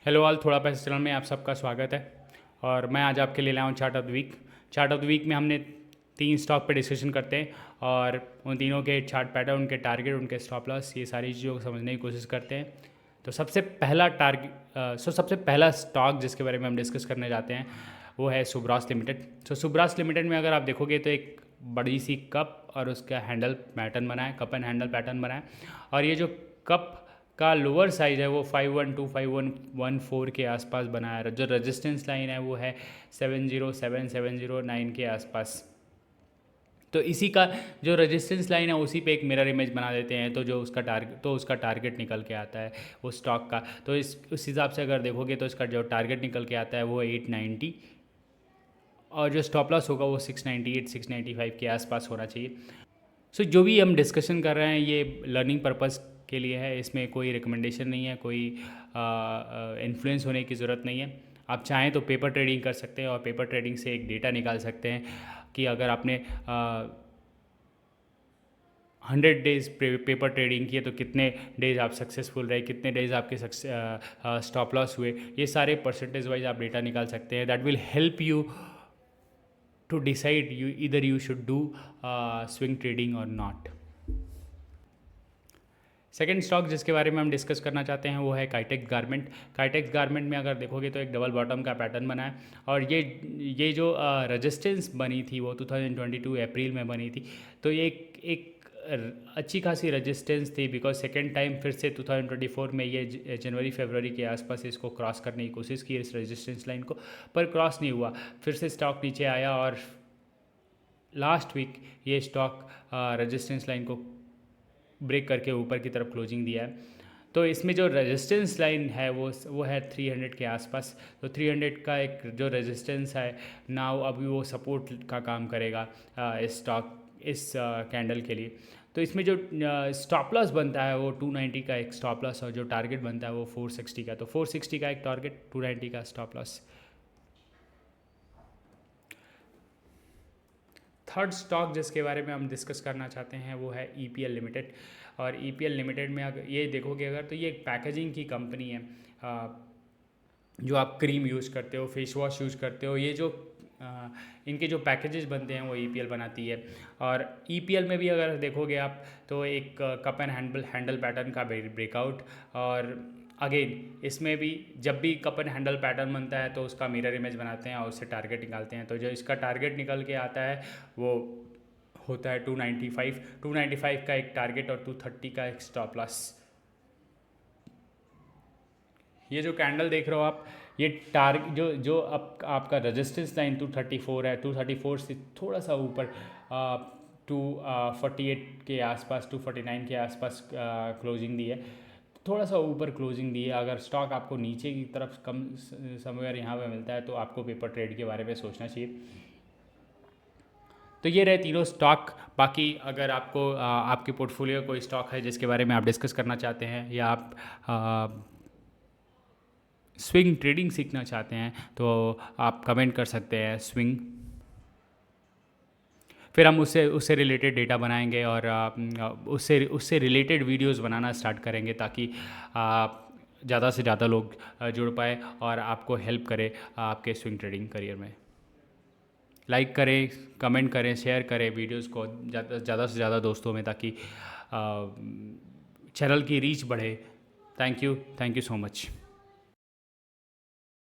Hello all, थोड़ा पैसा channel में आप सबका स्वागत है। और मैं आज आपके लिए लाया हूँ chart of the week. Chart of the week में हमने 3 स्टॉक पे डिस्कशन करते हैं और उन तीनों के चार्ट पैटर्न, उनके टारगेट, उनके स्टॉप लॉस, ये सारी चीज़ों को समझने की कोशिश करते हैं। तो सबसे पहला स्टॉक जिसके बारे में हम डिस्कस करने जाते हैं वो है सुब्रास लिमिटेड। तो सुब्रास लिमिटेड में अगर आप देखोगे तो एक बड़ी सी कप और उसका हैंडल पैटर्न बना है, कप एंड हैंडल पैटर्न बना है। और ये जो कप का लोअर साइज है वो 512 5114 के आसपास बना है। जो रेजिस्टेंस लाइन है वो है 707 709 के आसपास। तो इसी का जो रेजिस्टेंस लाइन है उसी पे एक मिरर इमेज बना देते हैं, तो जो उसका टारगेट निकल के आता है वो स्टॉक का। तो उस हिसाब से अगर देखोगे तो इसका जो टारगेट निकल के आता है वो 890 और जो स्टॉप लॉस होगा वो 698 695 के आसपास होना चाहिए। सो जो भी हम डिस्कशन कर रहे हैं ये लर्निंग पर्पज़ के लिए है, इसमें कोई रिकमेंडेशन नहीं है, कोई इन्फ्लुएंस होने की ज़रूरत नहीं है। आप चाहें तो पेपर ट्रेडिंग कर सकते हैं और पेपर ट्रेडिंग से एक डेटा निकाल सकते हैं कि अगर आपने 100 डेज़ पेपर ट्रेडिंग किए तो कितने डेज़ आप सक्सेसफुल रहे, कितने डेज़ आपके स्टॉप लॉस हुए। ये सारे परसेंटेज वाइज आप डेटा निकाल सकते हैं। That will help you to decide either you should do swing trading or not। Second stock जिसके बारे में हम डिस्कस करना चाहते हैं वो है काइटेक्स गारमेंट। काइटेक्स गारमेंट में अगर देखोगे तो एक डबल बॉटम का पैटर्न बना है और ये जो रेजिस्टेंस बनी थी वो 2022 अप्रैल में बनी थी। तो ये एक अच्छी खासी रेजिस्टेंस थी, बिकॉज सेकेंड टाइम फिर से 2024 में ये जनवरी फरवरी के आसपास इसको क्रॉस करने की कोशिश की इस रेजिस्टेंस लाइन को, पर क्रॉस नहीं हुआ। फिर से स्टॉक नीचे आया और लास्ट वीक ये स्टॉक रेजिस्टेंस लाइन को ब्रेक करके ऊपर की तरफ क्लोजिंग दिया है। तो इसमें जो रेजिस्टेंस लाइन है वो है 300 के आसपास। तो 300 का एक जो रेजिस्टेंस है नाउ अभी वो सपोर्ट का काम करेगा इस स्टॉक, इस कैंडल के लिए। तो इसमें जो स्टॉप लॉस बनता है वो 290 का एक स्टॉप लॉस और जो टारगेट बनता है वो 460 का। तो 460 का एक टारगेट, 290 का स्टॉप लॉस। थर्ड स्टॉक जिसके बारे में हम डिस्कस करना चाहते हैं वो है EPL लिमिटेड। और EPL लिमिटेड में अगर ये देखोगे अगर तो ये एक पैकेजिंग की कंपनी है। जो आप क्रीम यूज़ करते हो, फेस वॉश यूज़ करते हो, ये जो इनके जो पैकेजेस बनते हैं वो EPL बनाती है। और EPL में भी अगर देखोगे आप तो एक कप एंड हैंडल पैटर्न का ब्रेकआउट। और अगेन इसमें भी जब भी कप एंड हैंडल पैटर्न बनता है तो उसका मिरर इमेज बनाते हैं और उससे टारगेट निकालते हैं। तो जो इसका टारगेट निकल के आता है वो होता है 295 का एक टारगेट और 230 का एक स्टॉप लॉस। ये जो कैंडल देख रहे हो आप, ये टारगेट जो आपका रेजिस्टेंस लाइन 234 है, 234 से थोड़ा सा ऊपर 248 के आसपास, 249 के आसपास क्लोजिंग दी है, थोड़ा सा ऊपर क्लोजिंग दी है। अगर स्टॉक आपको नीचे की तरफ कम समवेयर यहाँ पे मिलता है तो आपको पेपर ट्रेड के बारे में सोचना चाहिए। तो ये रहे तीनों स्टॉक। बाकी अगर आपको आपके पोर्टफोलियो कोई स्टॉक है जिसके बारे में आप डिस्कस करना चाहते हैं या आप स्विंग ट्रेडिंग सीखना चाहते हैं तो आप कमेंट कर सकते हैं स्विंग, फिर हम उससे रिलेटेड डेटा बनाएंगे और उससे रिलेटेड वीडियोस बनाना स्टार्ट करेंगे ताकि ज़्यादा से ज़्यादा लोग जुड़ पाए और आपको हेल्प करे आपके स्विंग ट्रेडिंग करियर में। लाइक करें, कमेंट करें, शेयर करें वीडियोस को ज़्यादा से ज़्यादा दोस्तों में ताकि चैनल की रीच बढ़े। Thank you so much.